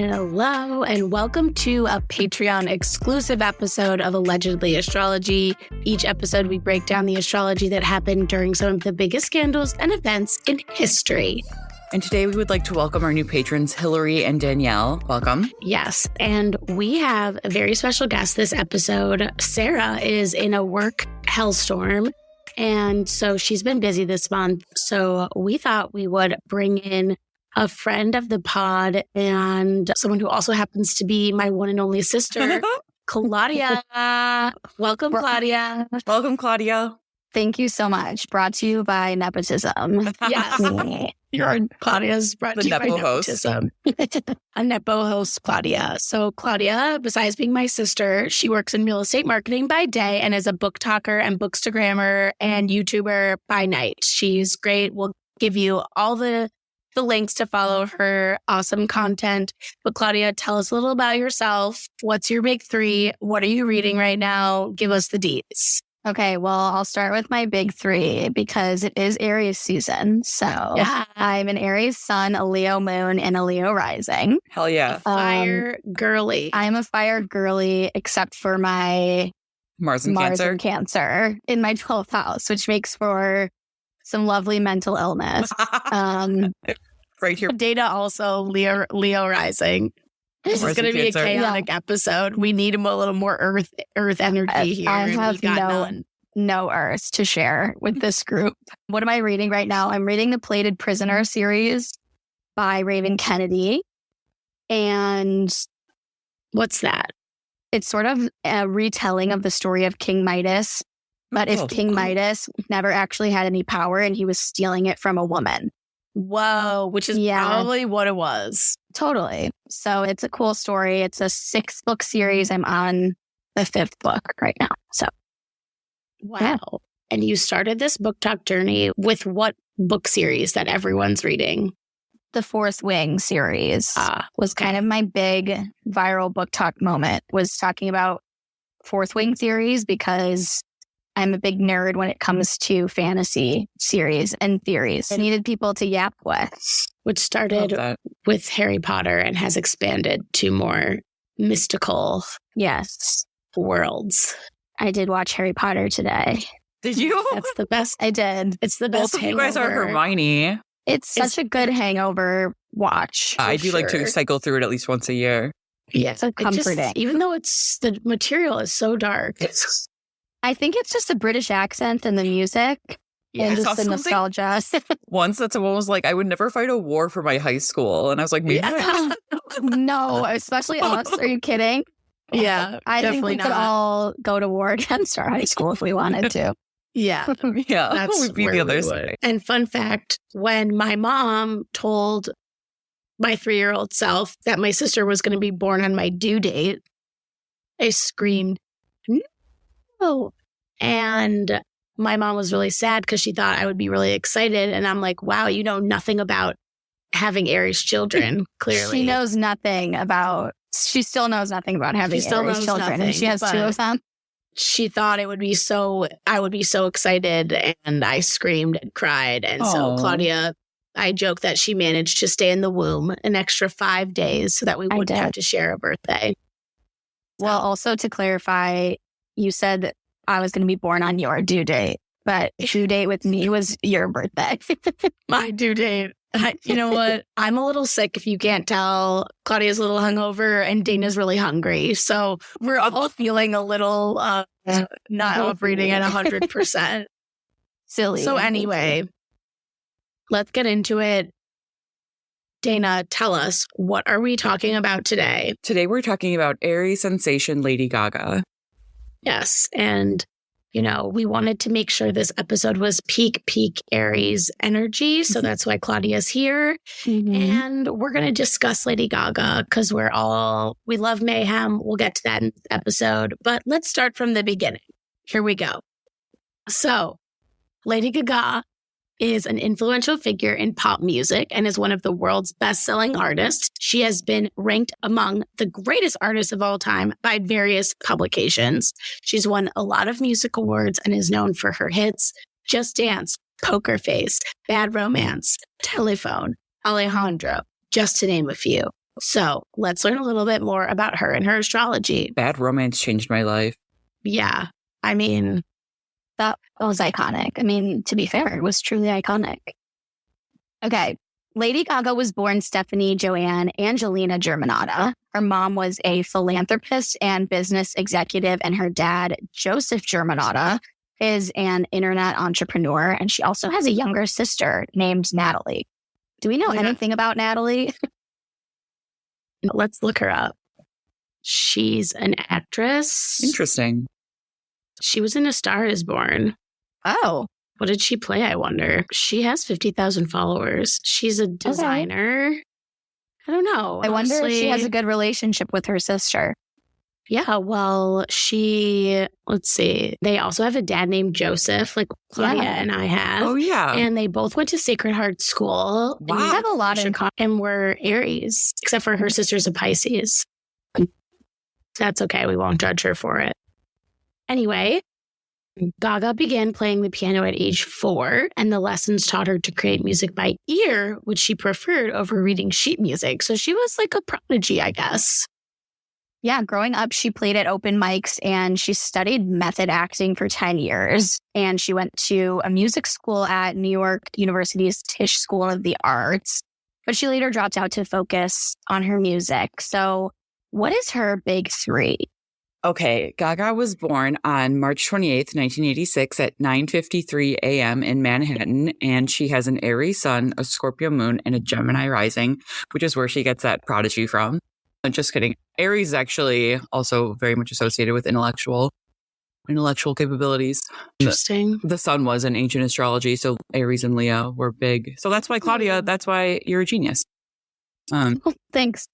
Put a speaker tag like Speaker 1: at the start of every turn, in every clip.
Speaker 1: Hello, and welcome to a Patreon exclusive episode of Allegedly Astrology. Each episode, we break down the astrology that happened during some of the biggest scandals and events in history.
Speaker 2: And today we would like to welcome our new patrons, Hillary and Danielle. Welcome.
Speaker 1: Yes, and we have a very special guest this episode. Sarah is in a work hellstorm, and so she's been busy this month. So we thought we would bring in a friend of the pod and someone who also happens to be my one and only sister, Claudia. Welcome, Claudia.
Speaker 2: Welcome, Claudia.
Speaker 3: Thank you so much. Brought to you by nepotism.
Speaker 1: Yes. Claudia's brought to you by nepotism. A nepo host, Claudia. So Claudia, besides being my sister, she works in real estate marketing by day and is a book talker and bookstagrammer and YouTuber by night. She's great. We'll give you all the links to follow her awesome content. But Claudia, tell us a little about yourself. What's your big three? What are you reading right now? Give us the deets.
Speaker 3: Okay, well, I'll start with my big three because it is Aries season. So yeah. I'm an Aries sun, a Leo moon, and a Leo rising.
Speaker 2: Hell yeah.
Speaker 1: Fire girly.
Speaker 3: I'm a fire girly except for my
Speaker 2: Mars and
Speaker 3: Cancer in my 12th house, which makes for some lovely mental illness.
Speaker 2: Right here.
Speaker 1: Data also Leo rising. This is going to be a chaotic episode. We need a little more earth energy here.
Speaker 3: I have no earth to share with this group. What am I reading right now? I'm reading the Plated Prisoner series by Raven Kennedy. And
Speaker 1: what's that?
Speaker 3: It's sort of a retelling of the story of King Midas. But if King Midas never actually had any power and he was stealing it from a woman.
Speaker 1: Whoa, which is probably what it was.
Speaker 3: Totally. So it's a cool story. It's a 6-book series. I'm on the 5th book right now. So,
Speaker 1: wow. Yeah. And you started this book talk journey with what book series that everyone's reading?
Speaker 3: The Fourth Wing series was kind of my big viral book talk moment, was talking about Fourth Wing series because I'm a big nerd when it comes to fantasy series and theories. I needed people to yap with.
Speaker 1: Which started with Harry Potter and has expanded to more mystical worlds.
Speaker 3: I did watch Harry Potter today.
Speaker 2: Did you?
Speaker 1: That's the best.
Speaker 3: I did.
Speaker 1: It's the best.
Speaker 2: Both of you guys are Hermione.
Speaker 3: It's such a good hangover watch.
Speaker 2: I do like to cycle through it at least once a year.
Speaker 1: Yeah.
Speaker 3: It's so comforting.
Speaker 1: Even though the material is so dark.
Speaker 3: I think it's just the British accent and the music and just the nostalgia.
Speaker 2: Once that someone was like, I would never fight a war for my high school. And I was like, maybe
Speaker 3: no, especially us. Are you kidding?
Speaker 1: Yeah,
Speaker 3: I think we could all go to war against our high school if we wanted to.
Speaker 1: Yeah.
Speaker 2: That's would be the other side.
Speaker 1: And fun fact, when my mom told my 3-year-old self that my sister was going to be born on my due date, I screamed, "Oh!" And my mom was really sad because she thought I would be really excited. And I'm like, wow, you know nothing about having Aries children, clearly.
Speaker 3: She still knows nothing about having Aries children. And she has 2 of them.
Speaker 1: She thought I would be so excited. And I screamed and cried. And so Claudia, I joke that she managed to stay in the womb an extra 5 days so that we wouldn't have to share a birthday.
Speaker 3: Well, also to clarify, you said that I was going to be born on your due date, but due date with me was your birthday.
Speaker 1: My due date. You know what? I'm a little sick if you can't tell. Claudia's a little hungover and Dana's really hungry. So we're all feeling a little not operating at 100%.
Speaker 3: Silly.
Speaker 1: So anyway, let's get into it. Dana, tell us, what are we talking about today?
Speaker 2: Today we're talking about Aries sensation Lady Gaga.
Speaker 1: Yes. And, we wanted to make sure this episode was peak Aries energy. So that's why Claudia's here. Mm-hmm. And we're going to discuss Lady Gaga because we love Mayhem. We'll get to that in this episode. But let's start from the beginning. Here we go. So Lady Gaga is an influential figure in pop music and is one of the world's best-selling artists. She has been ranked among the greatest artists of all time by various publications. She's won a lot of music awards and is known for her hits Just Dance, Poker Face, Bad Romance, Telephone, Alejandro, just to name a few. So let's learn a little bit more about her and her astrology.
Speaker 2: Bad Romance changed my life.
Speaker 1: Yeah. I mean,
Speaker 3: that was iconic. I mean, to be fair, it was truly iconic. Okay. Lady Gaga was born Stephanie Joanne Angelina Germanotta. Her mom was a philanthropist and business executive, and her dad, Joseph Germanotta, is an internet entrepreneur. And she also has a younger sister named Natalie. Do we know anything about Natalie?
Speaker 1: Let's look her up. She's an actress.
Speaker 2: Interesting.
Speaker 1: She was in A Star Is Born.
Speaker 3: Oh.
Speaker 1: What did she play, I wonder? She has 50,000 followers. She's a designer. Okay. I don't know.
Speaker 3: I wonder if she has a good relationship with her sister.
Speaker 1: Yeah, well, let's see. They also have a dad named Joseph, like Claudia and I have.
Speaker 2: Oh, yeah.
Speaker 1: And they both went to Sacred Heart School.
Speaker 3: Wow. We have a lot in common.
Speaker 1: And we're Aries, except for her sister's a Pisces. That's okay. We won't judge her for it. Anyway, Gaga began playing the piano at age 4, and the lessons taught her to create music by ear, which she preferred over reading sheet music. So she was like a prodigy, I guess.
Speaker 3: Yeah, growing up, she played at open mics and she studied method acting for 10 years. And she went to a music school at New York University's Tisch School of the Arts. But she later dropped out to focus on her music. So what is her big 3?
Speaker 2: Okay, Gaga was born on March 28th, 1986 at 9:53 a.m. in Manhattan, and she has an Aries sun, a Scorpio moon, and a Gemini rising, which is where she gets that prodigy from. I'm just kidding. Aries is actually also very much associated with intellectual capabilities.
Speaker 1: Interesting.
Speaker 2: The sun was in ancient astrology, so Aries and Leo were big. So that's why, Claudia, that's why you're a genius.
Speaker 3: Thanks.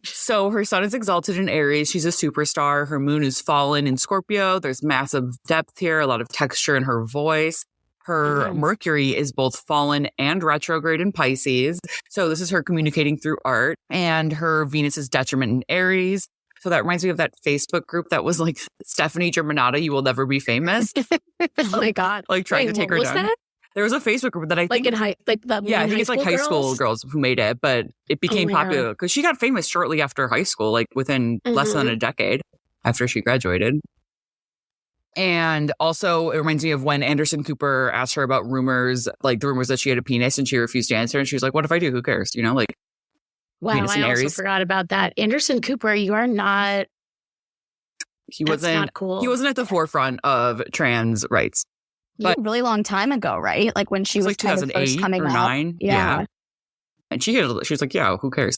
Speaker 2: So her sun is exalted in Aries. She's a superstar. Her moon is fallen in Scorpio. There's massive depth here, a lot of texture in her voice. Her Mercury is both fallen and retrograde in Pisces. So this is her communicating through art. And her Venus is detriment in Aries. So that reminds me of that Facebook group that was like, Stephanie Germanotta, you will never be famous.
Speaker 1: Oh my God.
Speaker 2: Like trying to take her down.
Speaker 1: That?
Speaker 2: There was a Facebook group that I think...
Speaker 1: I think
Speaker 2: it's like high school girls who made it, but it became popular because she got famous shortly after high school, like within less than a decade after she graduated. And also, it reminds me of when Anderson Cooper asked her about rumors, like the rumors that she had a penis, and she refused to answer. And she was like, what if I do? Who cares? You know, like...
Speaker 1: Wow, I also forgot about that. Anderson Cooper, you are not... That's not cool.
Speaker 2: He wasn't at the forefront of trans rights.
Speaker 3: But a really long time ago, right? Like when she was
Speaker 2: like 2008
Speaker 3: first coming
Speaker 2: or
Speaker 3: out.
Speaker 2: 9. Yeah. And she was like, yeah, who cares?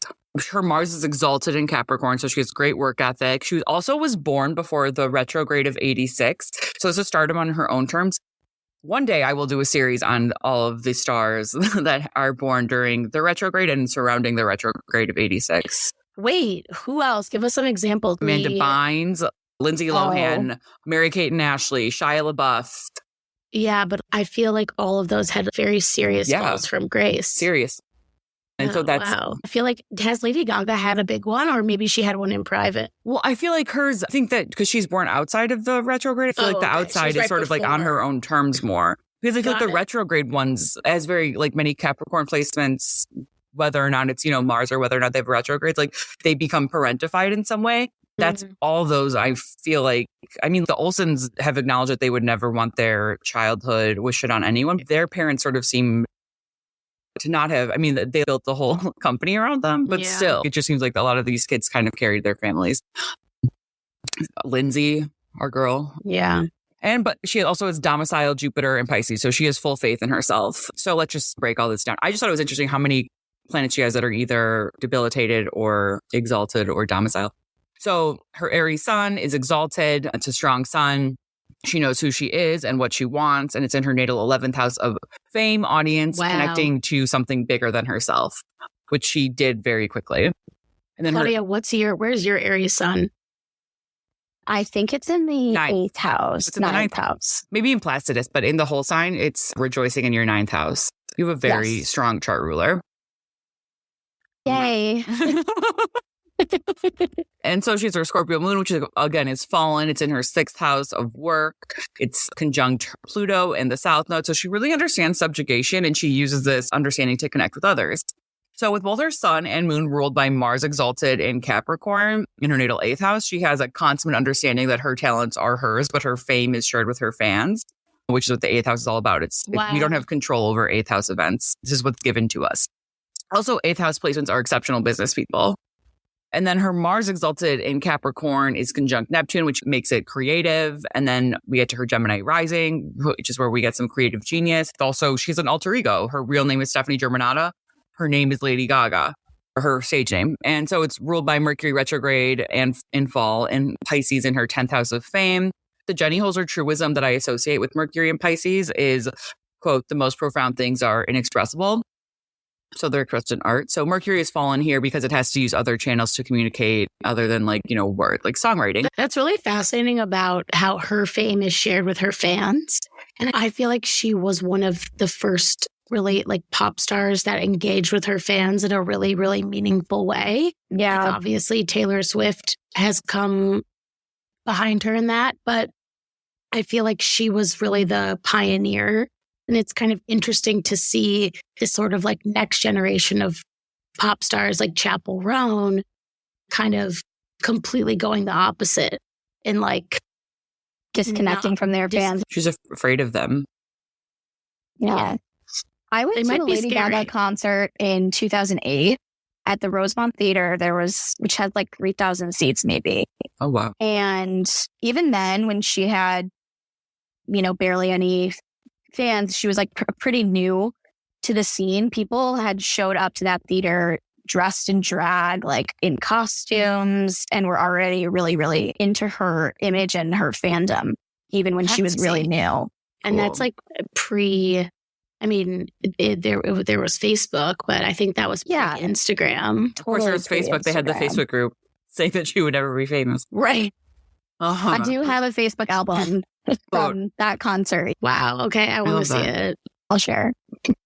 Speaker 2: Her Mars is exalted in Capricorn, so she has great work ethic. She also was born before the retrograde of 86. So it's a stardom on her own terms. One day I will do a series on all of the stars that are born during the retrograde and surrounding the retrograde of 86.
Speaker 1: Wait, who else? Give us some examples.
Speaker 2: Amanda Bynes, Lindsay Lohan, Mary-Kate and Ashley, Shia LaBeouf.
Speaker 1: Yeah, but I feel like all of those had very serious falls from grace.
Speaker 2: Serious. And so that's...
Speaker 1: Wow. I feel like, has Lady Gaga had a big one, or maybe she had one in private?
Speaker 2: Well, I feel like hers, I think that because she's born outside of the retrograde, I feel like the outside is sort of like on her own terms more. Because I feel like the retrograde ones, as very, like many Capricorn placements, whether or not it's, Mars or whether or not they have retrogrades, like they become parentified in some way. That's all those I feel like, I mean, the Olsens have acknowledged that they would never want their childhood wished on anyone. Their parents sort of seem to not have, I mean, they built the whole company around them, but still, it just seems like a lot of these kids kind of carried their families. Lindsay, our girl.
Speaker 1: Yeah.
Speaker 2: But she also has domicile Jupiter and Pisces, so she has full faith in herself. So let's just break all this down. I just thought it was interesting how many planets she has that are either debilitated or exalted or domicile. So her Aries sun is exalted. It's a strong sun. She knows who she is and what she wants. And it's in her natal 11th house of fame, audience, connecting to something bigger than herself, which she did very quickly. And then
Speaker 1: Claudia, where's your Aries sun?
Speaker 3: I think it's in the 8th house.
Speaker 2: It's in the 9th house. Maybe in Placidus, but in the whole sign, it's rejoicing in your 9th house. You have a very strong chart ruler.
Speaker 3: Yay.
Speaker 2: And so she's her Scorpio moon, which again is fallen. It's in her 6th house of work. It's conjunct Pluto in the South Node. So she really understands subjugation and she uses this understanding to connect with others. So with both her sun and moon ruled by Mars exalted in Capricorn in her natal 8th house, she has a consummate understanding that her talents are hers, but her fame is shared with her fans, which is what the 8th house is all about. We don't have control over 8th house events. This is what's given to us. Also, 8th house placements are exceptional business people. And then her Mars exalted in Capricorn is conjunct Neptune, which makes it creative. And then we get to her Gemini rising, which is where we get some creative genius. Also, she's an alter ego. Her real name is Stephanie Germanata. Her name is Lady Gaga, or her stage name. And so it's ruled by Mercury retrograde and in fall and Pisces in her 10th house of fame. The Jenny Holzer truism that I associate with Mercury and Pisces is, quote, the most profound things are inexpressible. So they're expressed in art. So Mercury has fallen here because it has to use other channels to communicate other than word, like songwriting.
Speaker 1: That's really fascinating about how her fame is shared with her fans. And I feel like she was one of the first really pop stars that engaged with her fans in a really, really meaningful way.
Speaker 3: Yeah.
Speaker 1: Obviously, Taylor Swift has come behind her in that, but I feel like she was really the pioneer. And it's kind of interesting to see this sort of next generation of pop stars like Chappell Roan kind of completely going the opposite and
Speaker 3: disconnecting from their fans.
Speaker 2: She's afraid of them.
Speaker 3: Yeah. I went to a Lady Gaga concert in 2008 at the Rosemont Theater. Which had 3,000 seats maybe.
Speaker 2: Oh, wow.
Speaker 3: And even then, when she had, barely any fans, she was pretty new to the scene. People had showed up to that theater dressed in drag, in costumes, and were already really, really into her image and her fandom, even when she was really new.
Speaker 1: And that's there was Facebook, but I think that was Instagram.
Speaker 2: Of course, there was Facebook. They had the Facebook group saying that she would never be famous.
Speaker 1: Right.
Speaker 2: Uh-huh.
Speaker 3: I do have a Facebook album from that concert.
Speaker 1: Wow. Okay. I want to see it.
Speaker 3: I'll share.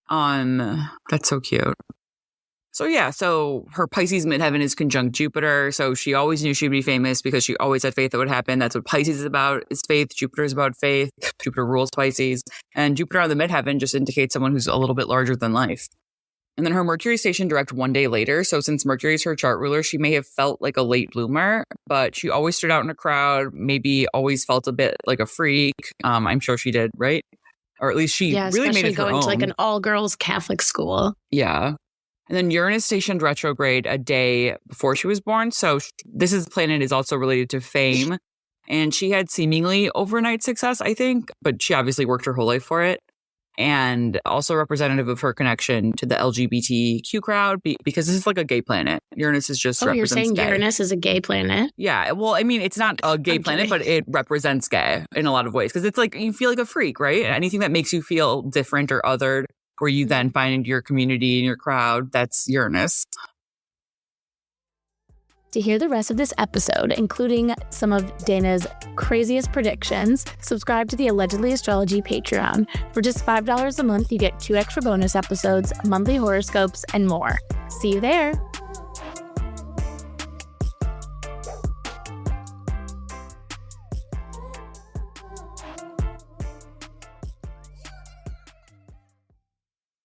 Speaker 2: That's so cute. So her Pisces midheaven is conjunct Jupiter. So she always knew she'd be famous because she always had faith that would happen. That's what Pisces is about, is faith. Jupiter is about faith. Jupiter rules Pisces. And Jupiter on the midheaven just indicates someone who's a little bit larger than life. And then her Mercury station direct one day later. So since Mercury is her chart ruler, she may have felt like a late bloomer, but she always stood out in a crowd, maybe always felt a bit like a freak. I'm sure she did, right? Or at least she really made it her own.
Speaker 1: Especially going to an all-girls Catholic school.
Speaker 2: Yeah. And then Uranus stationed retrograde a day before she was born. So this planet is also related to fame. And she had seemingly overnight success, I think, but she obviously worked her whole life for it. And also representative of her connection to the LGBTQ crowd, because this is a gay planet. Uranus is just represents
Speaker 1: you're saying
Speaker 2: gay.
Speaker 1: Uranus is a gay planet?
Speaker 2: Yeah. Well, it's not a gay planet, but it represents gay in a lot of ways. Because it's you feel like a freak, right? Anything that makes you feel different or othered, where you then find your community and your crowd, that's Uranus.
Speaker 4: To hear the rest of this episode, including some of Dana's craziest predictions, subscribe to the Allegedly Astrology Patreon. For just $5 a month, you get 2 extra bonus episodes, monthly horoscopes, and more. See you there!